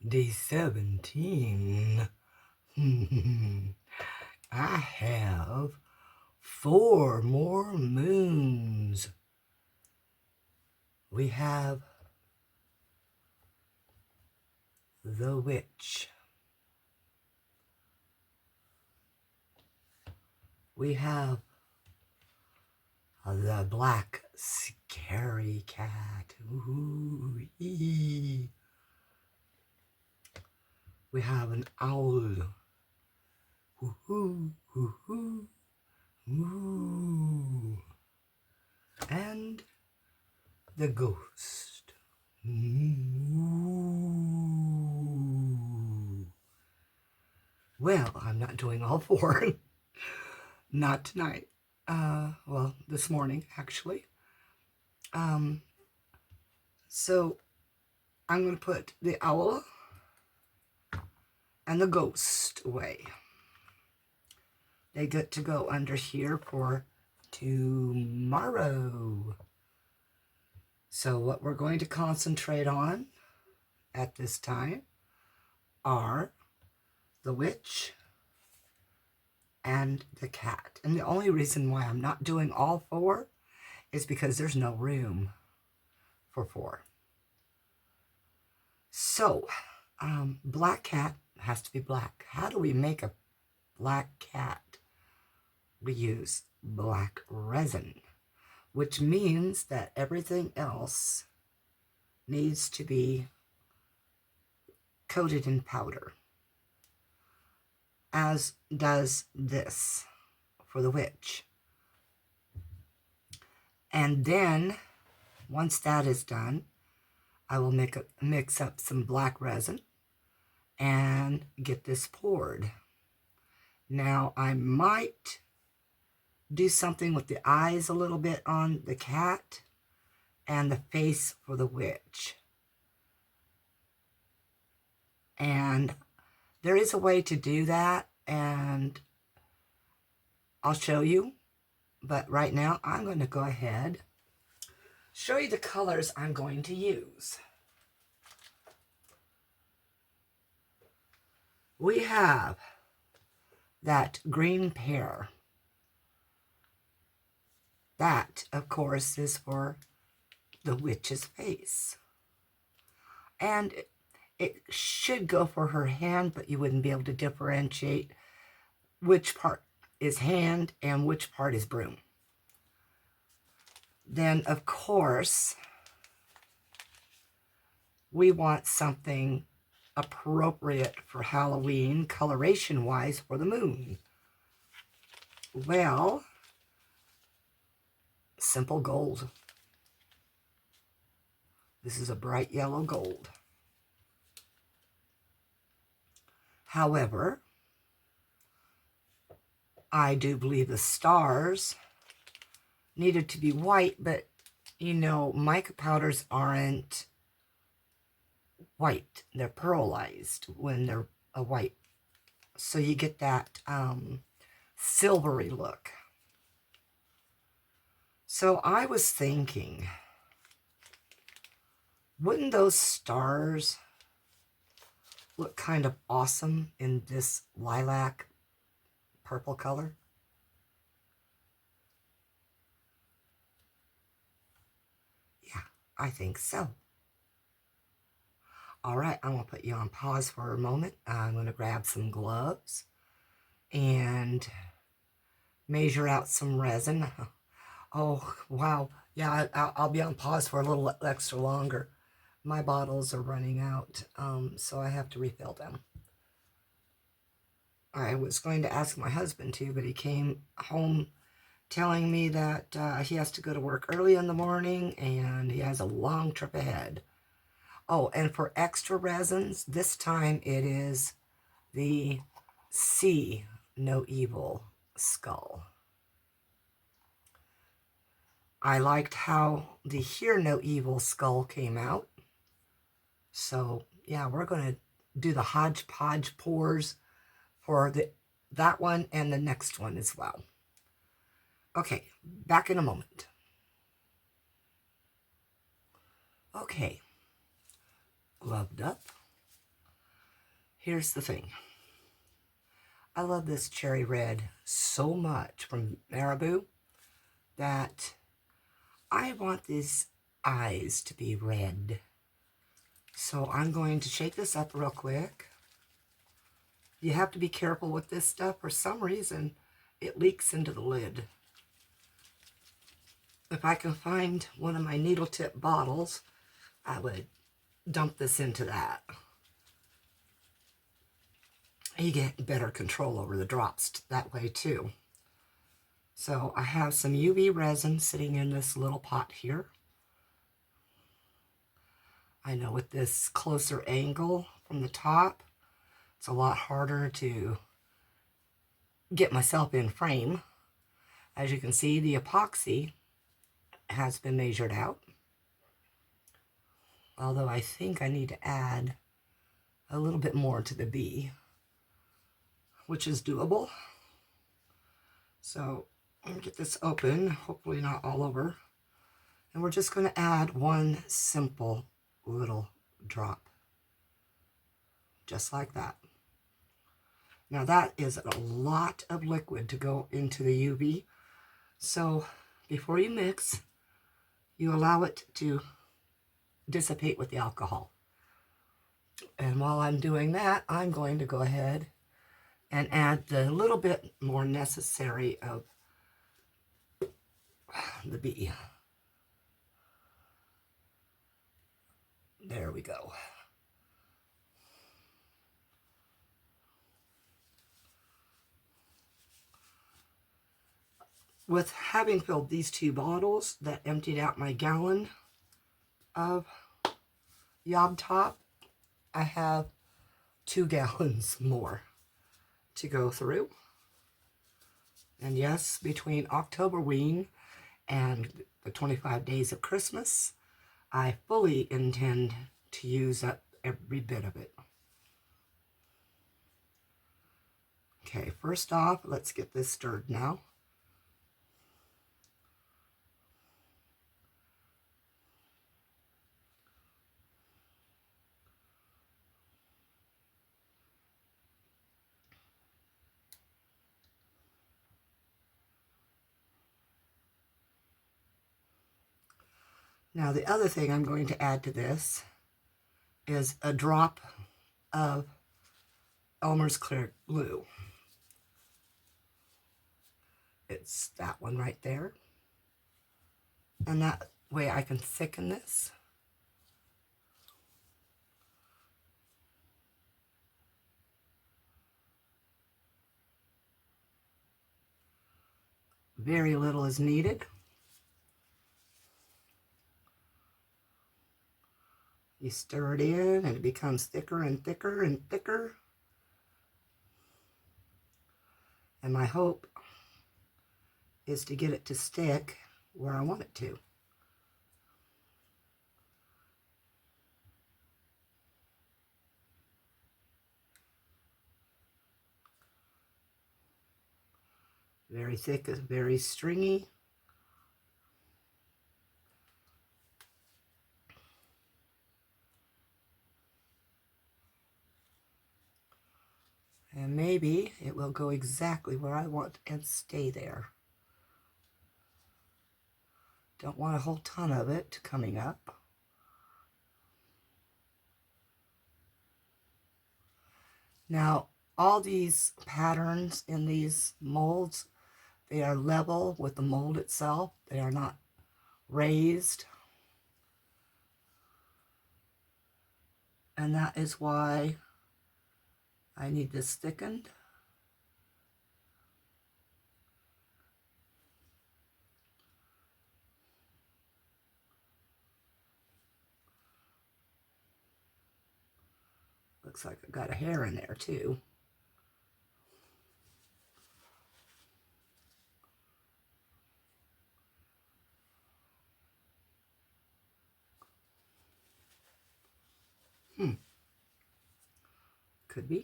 Day 17. I have 4 more moons. We have the witch. We have the black scary cat. Ooh, ee. We have an owl. Ooh, ooh, ooh, ooh. And the ghost. Ooh. Well, I'm not doing all 4. Not tonight. Well, this morning, actually. So I'm going to put the owl and the ghost away. They get to go under here for tomorrow. So what we're going to concentrate on at this time are the witch and the cat. And the only reason why I'm not doing all 4 is because there's no room for 4. So, black cat has to be black. How do we make a black cat? We use black resin, which means that everything else needs to be coated in powder, as does this for the witch. And then, once that is done, I will mix up some black resin and get this poured. Now, I might do something with the eyes a little bit on the cat and the face for the witch. And there is a way to do that, and I'll show you. But right now, I'm going to go ahead, show you the colors I'm going to use. We have that green pear. That, of course, is for the witch's face. And it should go for her hand, but you wouldn't be able to differentiate which part is hand and which part is broom. Then, of course, we want something appropriate for Halloween, coloration-wise, for the moon. Well, simple gold. This is a bright yellow gold. However, I do believe the stars needed to be white, but, you know, mica powders aren't white. They're pearlized when they're a white. So you get that silvery look. So I was thinking, wouldn't those stars look kind of awesome in this lilac purple color? Yeah, I think so. All right, I'm going to put you on pause for a moment. I'm going to grab some gloves and measure out some resin. Oh, wow. Yeah, I'll be on pause for a little extra longer. My bottles are running out, so I have to refill them. I was going to ask my husband to, but he came home telling me that he has to go to work early in the morning and he has a long trip ahead. Oh, and for extra resins, this time it is the See No Evil skull. I liked how the Hear No Evil skull came out. So, yeah, we're going to do the hodgepodge pours for that one and the next one as well. Okay, back in a moment. Okay, gloved up. here's the thing. I love this cherry red so much from Marabou that I want these eyes to be red. So I'm going to shake this up real quick. You have to be careful with this stuff. For some reason, it leaks into the lid. If I can find one of my needle tip bottles, I would dump this into that. You get better control over the drops that way too. So I have some UV resin sitting in this little pot here. I know with this closer angle from the top, it's a lot harder to get myself in frame. As you can see, the epoxy has been measured out. Although I think I need to add a little bit more to the bee, which is doable. So I'm going to get this open, hopefully not all over. And we're just going to add one simple little drop. Just like that. Now that is a lot of liquid to go into the UV. So before you mix, you allow it to dissipate with the alcohol. And while I'm doing that, I'm going to go ahead and add the little bit more necessary of the bee. There we go. With having filled these 2 bottles, that emptied out my gallon of Yob Top, I have 2 gallons more to go through. And yes, between Octoberween and the 25 days of Christmas, I fully intend to use up every bit of it. Okay, first off, let's get this stirred now. Now the other thing I'm going to add to this is a drop of Elmer's Clear Glue. It's that one right there. And that way I can thicken this. Very little is needed. You stir it in and it becomes thicker and thicker and thicker. And my hope is to get it to stick where I want it to. Very thick, very stringy. And maybe it will go exactly where I want and stay there. Don't want a whole ton of it coming up. Now, all these patterns in these molds, they are level with the mold itself. They are not raised. And that is why I need this thickened. Looks like I've got a hair in there too.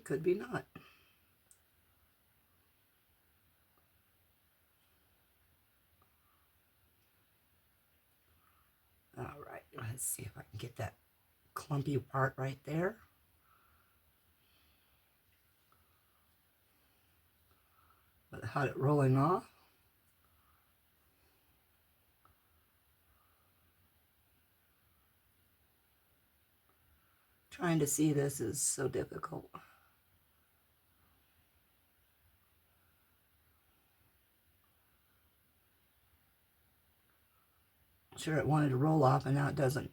Could be not. All right, let's see if I can get that clumpy part right there. had it rolling off. Trying to see this is so difficult. Sure, it wanted to roll off and now it doesn't.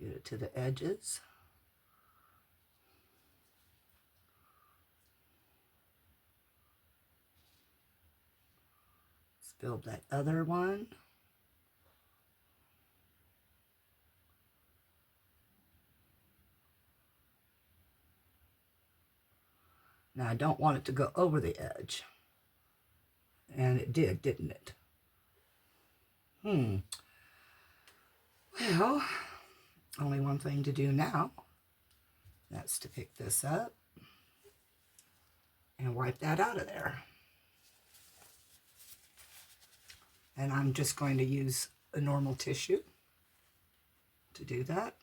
Get it to the edges. Let's build that other one. Now I don't want it to go over the edge. And it did, didn't it? Well, only one thing to do now. That's to pick this up and wipe that out of there. And I'm just going to use a normal tissue to do that.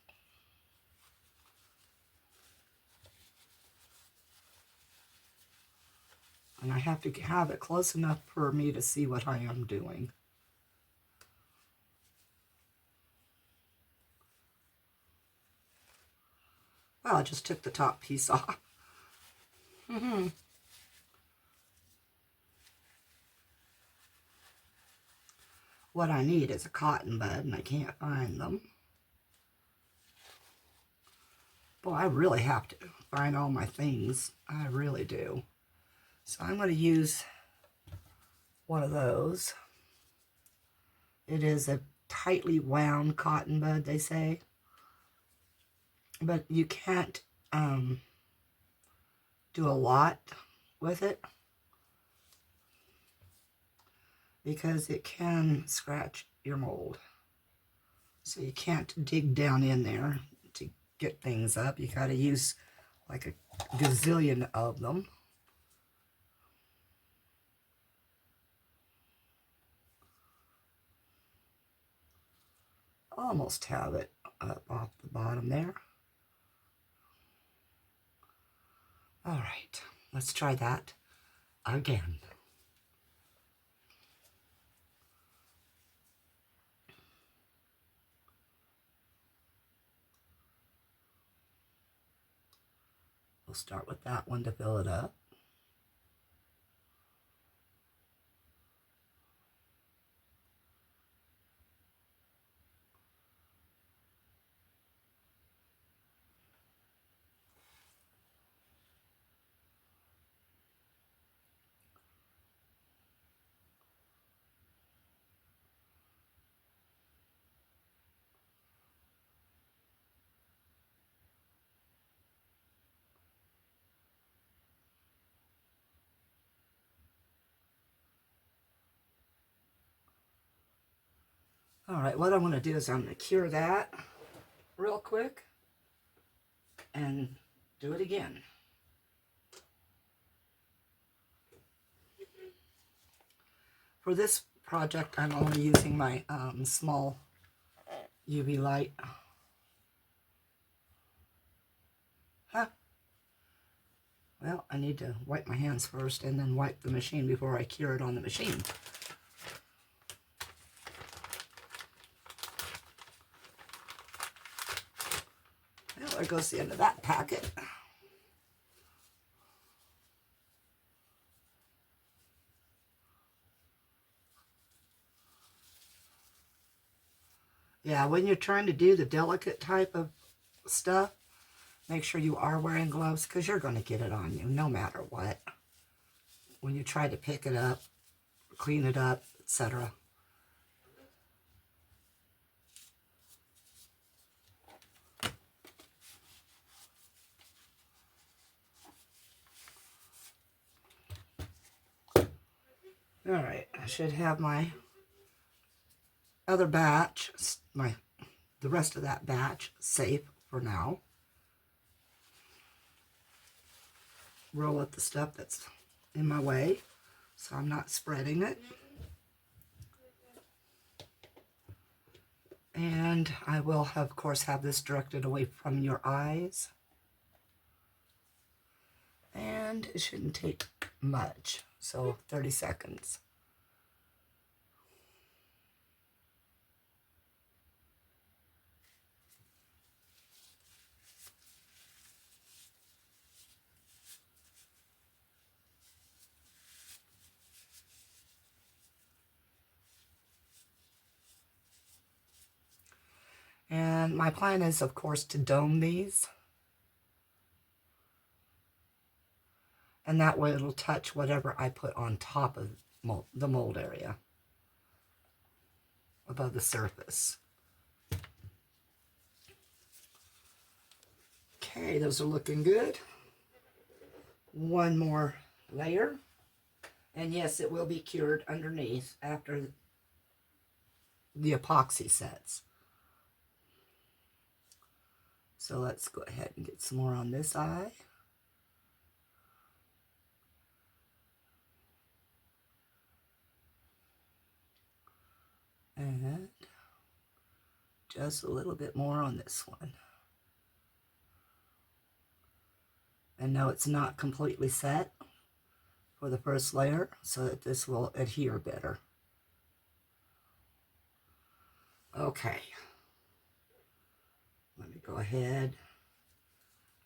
And I have to have it close enough for me to see what I am doing. Well, I just took the top piece off. What I need is a cotton bud, and I can't find them. Boy, I really have to find all my things. I really do. So I'm going to use one of those. It is a tightly wound cotton bud, they say. But you can't do a lot with it because it can scratch your mold. So you can't dig down in there to get things up. You got to use like a gazillion of them. Almost have it up off the bottom there. All right, let's try that again. We'll start with that one to fill it up. All right, what I'm going to do is I'm going to cure that real quick and do it again. For this project, I'm only using my small UV light. Well, I need to wipe my hands first and then wipe the machine before I cure it on the machine. Well, there goes the end of that packet. Yeah, when you're trying to do the delicate type of stuff, make sure you are wearing gloves because you're going to get it on you no matter what. When you try to pick it up, clean it up, etc. All right, I should have my other batch, the rest of that batch safe for now. Roll up the stuff that's in my way so I'm not spreading it. And I will, of course, have this directed away from your eyes. And it shouldn't take much, so 30 seconds. And my plan is, of course, to dome these. And that way it'll touch whatever I put on top of the mold area, above the surface. Okay, those are looking good. One more layer. And yes, it will be cured underneath after the epoxy sets. So let's go ahead and get some more on this eye. And just a little bit more on this one. And no, it's not completely set for the first layer, so that this will adhere better. Okay. Let me go ahead.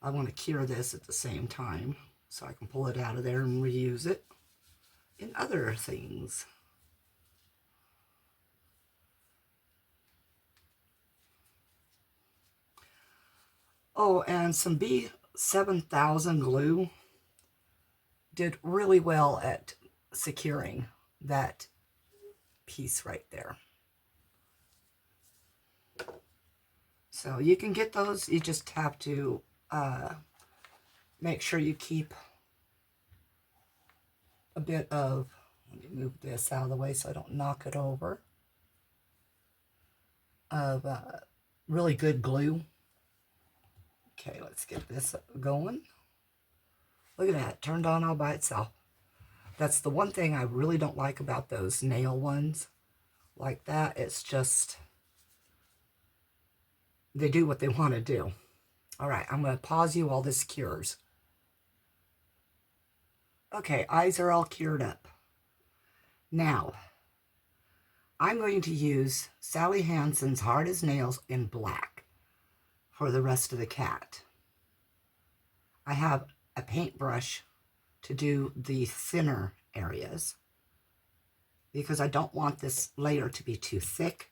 I want to cure this at the same time, so I can pull it out of there and reuse it in other things. Oh, and some B7000 glue did really well at securing that piece right there. So you can get those, you just have to make sure you keep a bit of, let me move this out of the way so I don't knock it over, of really good glue. Okay, let's get this going. Look at that, turned on all by itself. That's the one thing I really don't like about those nail ones like that. It's just, they do what they want to do. All right, I'm going to pause you while this cures. Okay, eyes are all cured up. Now, I'm going to use Sally Hansen's Hard as Nails in black for the rest of the cat. I have a paintbrush to do the thinner areas because I don't want this layer to be too thick.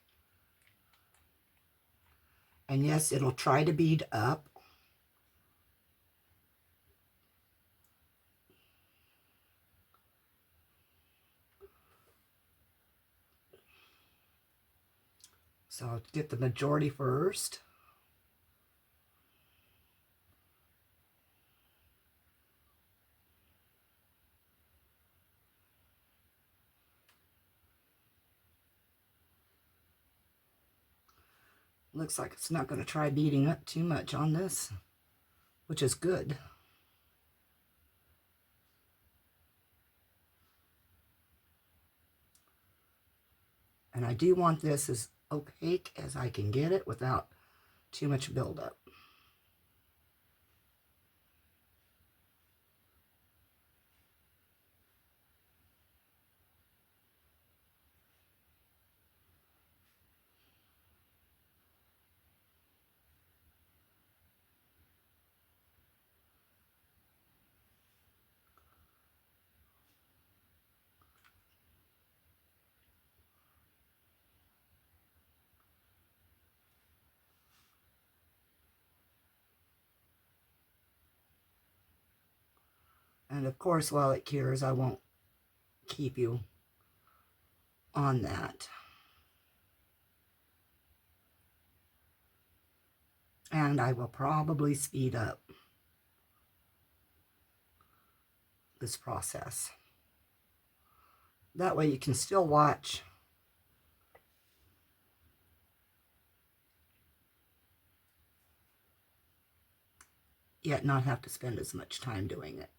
And yes, it'll try to bead up. So I'll get the majority first. Looks like it's not going to try beading up too much on this, which is good. And I do want this as opaque as I can get it without too much buildup. And of course, while it cures, I won't keep you on that. And I will probably speed up this process. That way you can still watch yet not have to spend as much time doing it.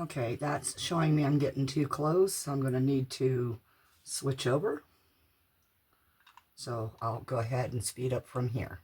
Okay, that's showing me I'm getting too close, so I'm going to need to switch over. So I'll go ahead and speed up from here.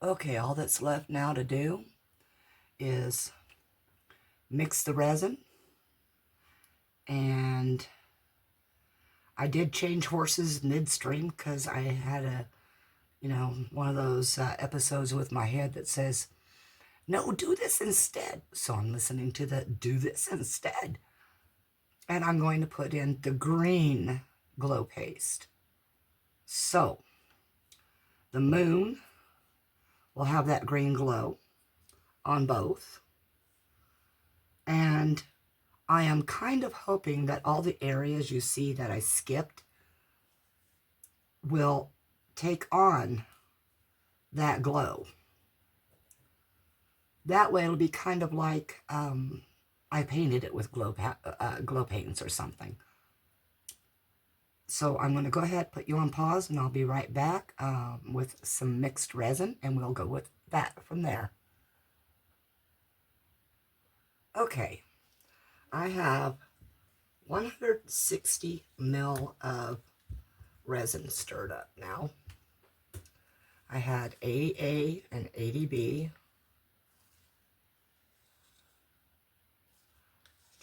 Okay, all that's left now to do is mix the resin, and I did change horses midstream because I had one of those episodes with my head that says, no, do this instead. So I'm listening to the do this instead. And I'm going to put in the green glow paste. So the moon will have that green glow on both. And I am kind of hoping that all the areas you see that I skipped will take on that glow. That way it'll be kind of like I painted it with glow paints or something. So I'm going to go ahead, put you on pause, and I'll be right back with some mixed resin, and we'll go with that from there. Okay, I have 160 ml of resin stirred up now. I had 80A and 80B.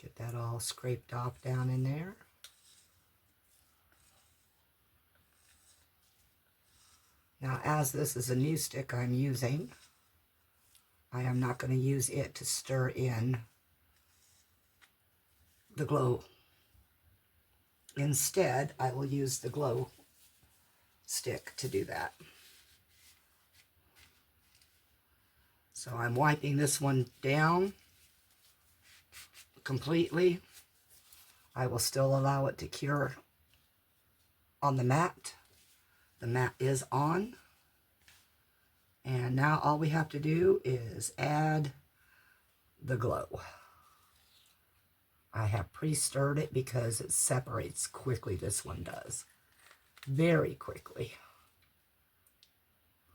Get that all scraped off down in there. Now, as this is a new stick I'm using, I am not going to use it to stir in the glow. Instead, I will use the glow stick to do that. So I'm wiping this one down completely. I will still allow it to cure on the mat. The mat is on. And now all we have to do is add the glow. I have pre-stirred it because it separates quickly. This one does. Very quickly.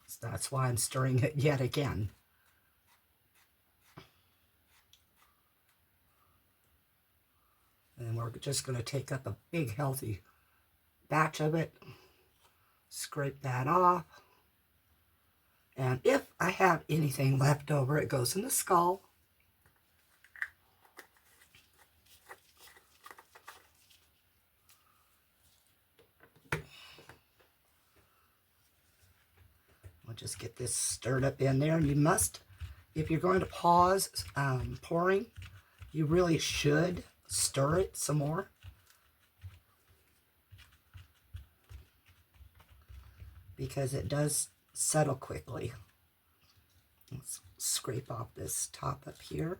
So that's why I'm stirring it yet again. And we're just going to take up a big healthy batch of it. Scrape that off. And if I have anything left over, it goes in the skull. We'll just get this stirred up in there. And you must, if you're going to pause pouring, you really should stir it some more. Because it does settle quickly. Let's scrape off this top up here.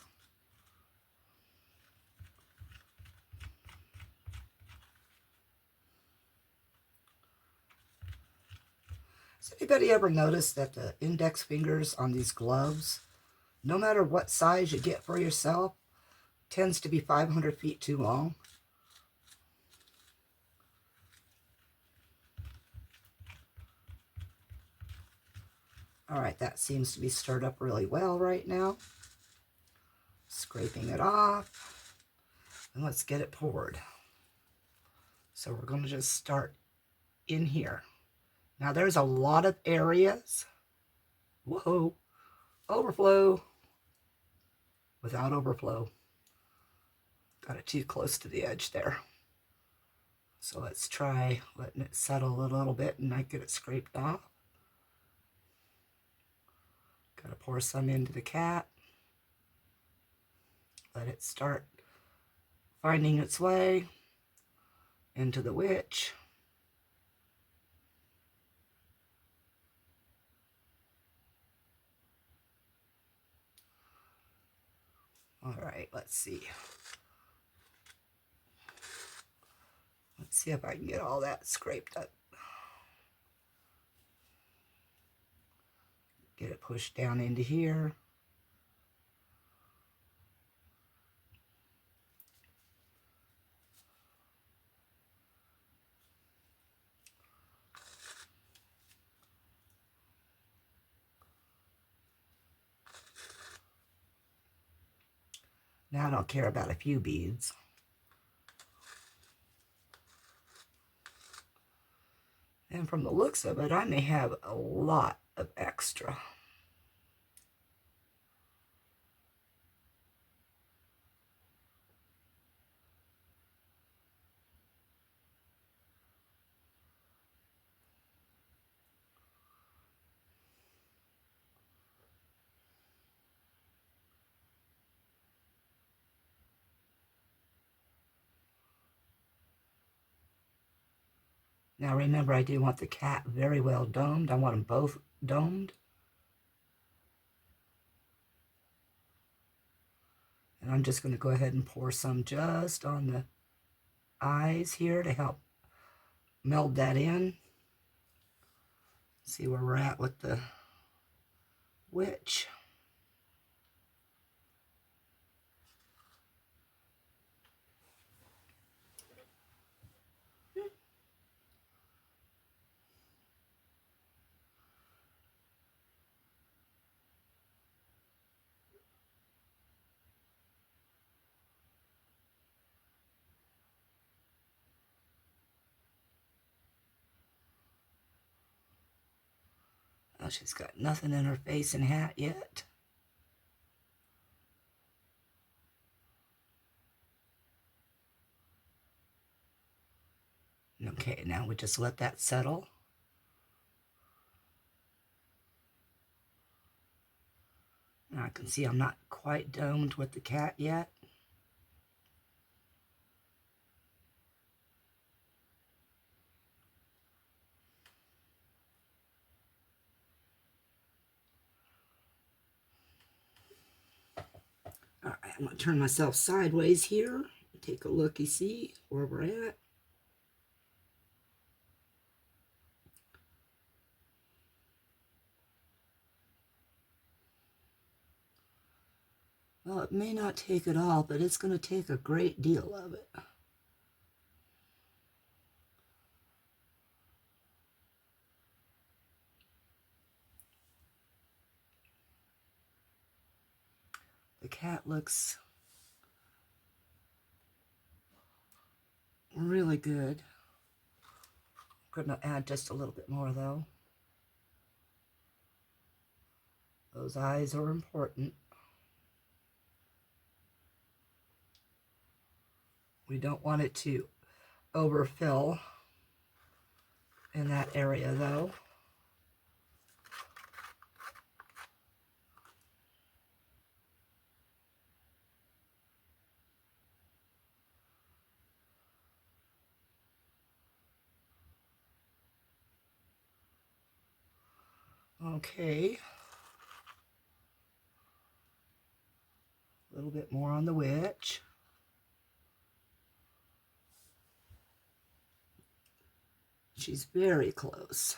Has anybody ever noticed that the index fingers on these gloves, no matter what size you get for yourself, tends to be 500 feet too long? All right, that seems to be stirred up really well right now. Scraping it off. And let's get it poured. So we're going to just start in here. Now there's a lot of areas. Whoa. Overflow. Without overflow. Got it too close to the edge there. So let's try letting it settle a little bit and not get it scraped off. Gotta pour some into the cat. Let it start finding its way into the witch. All right, let's see. Let's see if I can get all that scraped up. Get it pushed down into here. Now I don't care about a few beads. And from the looks of it, I may have a lot of extra. Now remember, I do want the cat very well domed. I want them both domed. And I'm just going to go ahead and pour some just on the eyes here to help meld that in. See where we're at with the witch. Oh, she's got nothing in her face and hat yet. Okay, now we just let that settle. Now I can see I'm not quite domed with the cat yet. All right, I'm going to turn myself sideways here. Take a looky, see where we're at. Well, it may not take it all, but it's going to take a great deal of it. The cat looks really good. I'm going to add just a little bit more, though. Those eyes are important. We don't want it to overfill in that area, though. Okay. A little bit more on the witch. She's very close.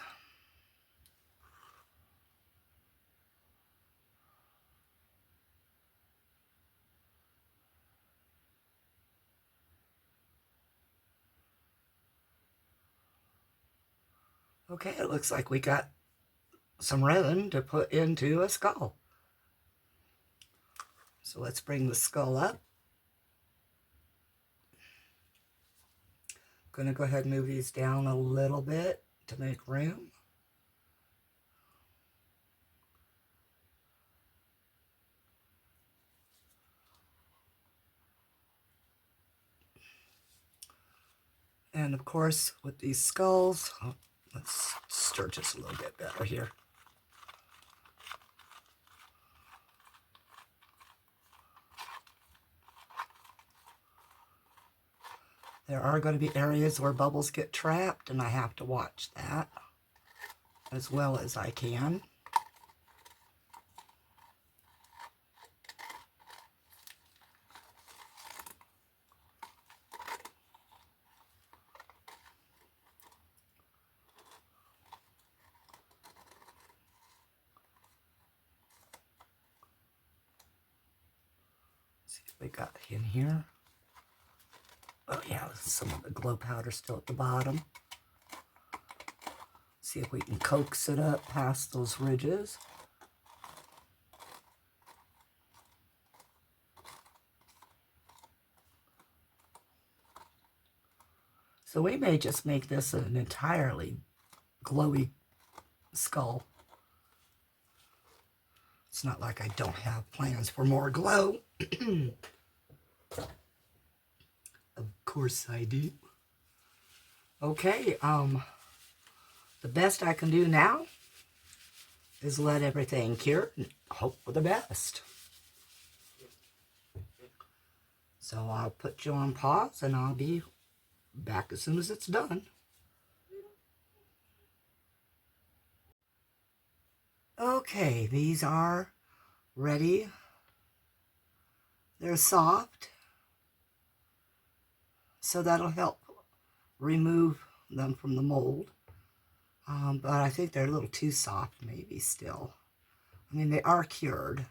Okay, it looks like we got some resin to put into a skull. So let's bring the skull up. I'm going to go ahead and move these down a little bit to make room. And of course, with these skulls, let's stir just a little bit better here. There are going to be areas where bubbles get trapped, and I have to watch that as well as I can. See what we got in here. Oh yeah, some of the glow powder still at the bottom. See if we can coax it up past those ridges. So we may just make this an entirely glowy skull. It's not like I don't have plans for more glow. Of course I do. Okay, the best I can do now is let everything cure and hope for the best. So I'll put you on pause and I'll be back as soon as it's done. Okay, these are ready. They're soft, so that'll help remove them from the mold. But I think they're a little too soft maybe still. I mean, they are cured.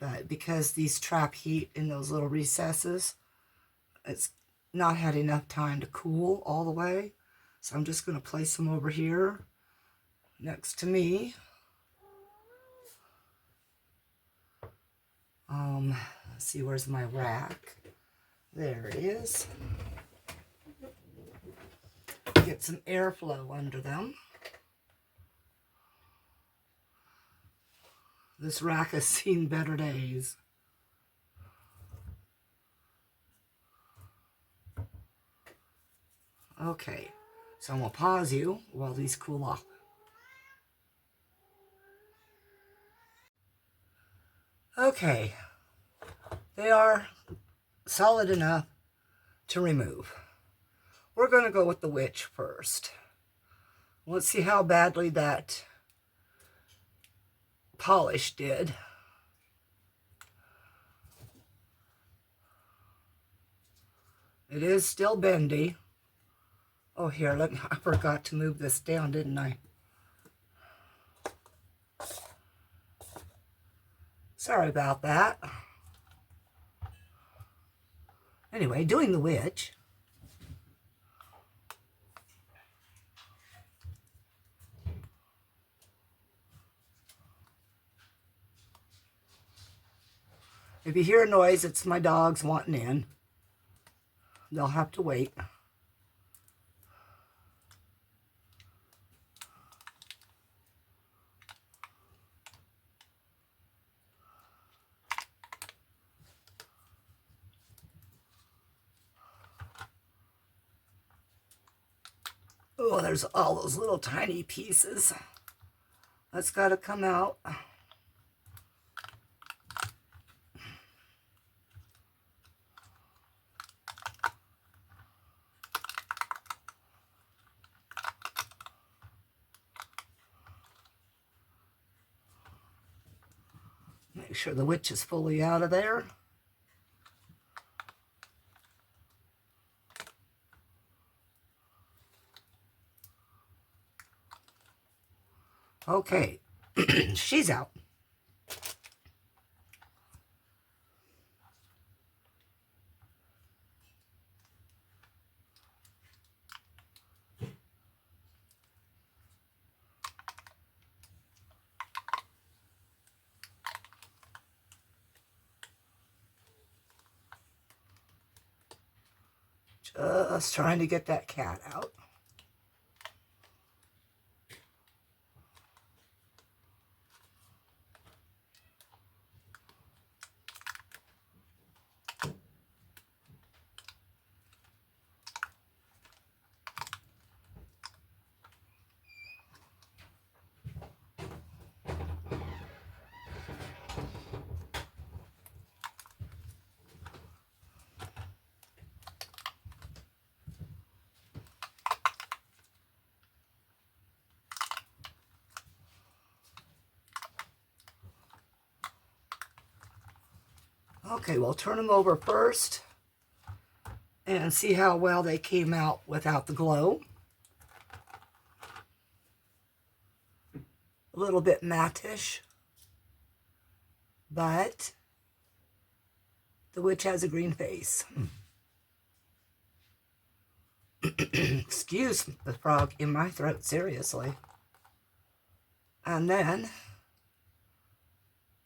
But because these trap heat in those little recesses, it's not had enough time to cool all the way. So I'm just going to place them over here next to me. Let's see, where's my rack? There it is. Get some airflow under them. This rack has seen better days. Okay, so I'm going to pause you while these cool off. Okay, they are solid enough to remove. We're going to go with the witch first. Let's see how badly that polish did. It is still bendy. Oh, here, I forgot to move this down, didn't I? Sorry about that. Anyway, doing the witch. If you hear a noise, it's my dogs wanting in. They'll have to wait. Oh, there's all those little tiny pieces. That's got to come out. Make sure the witch is fully out of there. Okay, she's out. Just trying to get that cat out. Okay, we'll turn them over first and see how well they came out without the glow. A little bit matte-ish, but the witch has a green face. Excuse the frog in my throat, seriously. And then,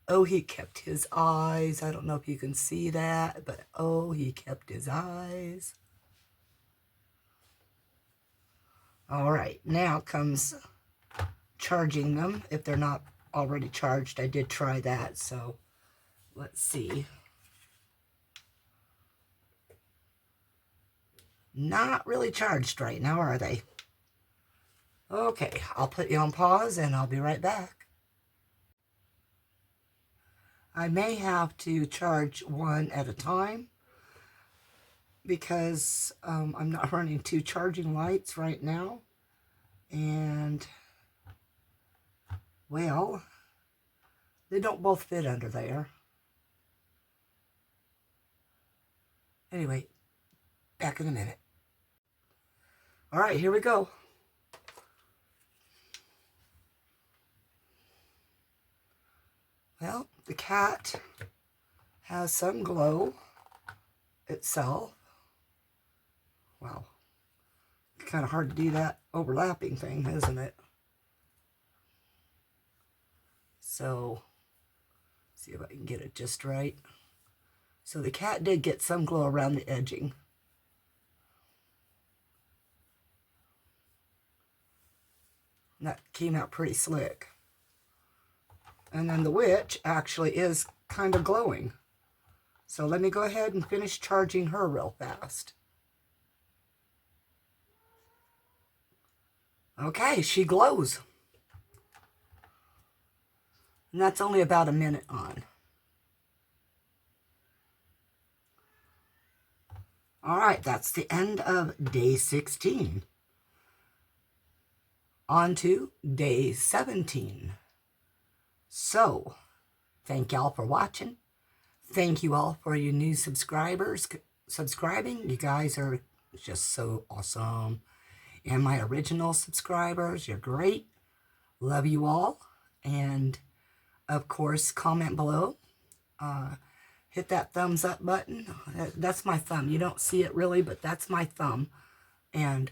oh, he kept his eyes. I don't know if you can see that, but oh, he kept his eyes. All right, now comes charging them if they're not already charged. I did try that, so let's see. Not really charged right now, are they? Okay, I'll put you on pause and I'll be right back. I may have to charge one at a time because I'm not running two charging lights right now. And, well, they don't both fit under there. Anyway, back in a minute. All right, here we go. Well, the cat has some glow itself. Wow. Kind of hard to do that overlapping thing, isn't it? So, see if I can get it just right. So the cat did get some glow around the edging. And that came out pretty slick. And then the witch actually is kind of glowing. So let me go ahead and finish charging her real fast. Okay, she glows. And that's only about a minute on. All right, that's the end of day 16. On to day 17. So, thank y'all for watching. Thank you all for your new subscribers subscribing. You guys are just so awesome. And my original subscribers, you're great. Love you all. And, of course, comment below. Hit that thumbs up button. That's my thumb. You don't see it really, but that's my thumb. And,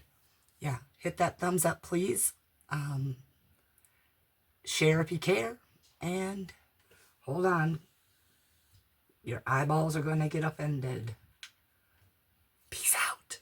yeah, hit that thumbs up, please. Share if you care. And, hold on. Your eyeballs are going to get offended. Peace out.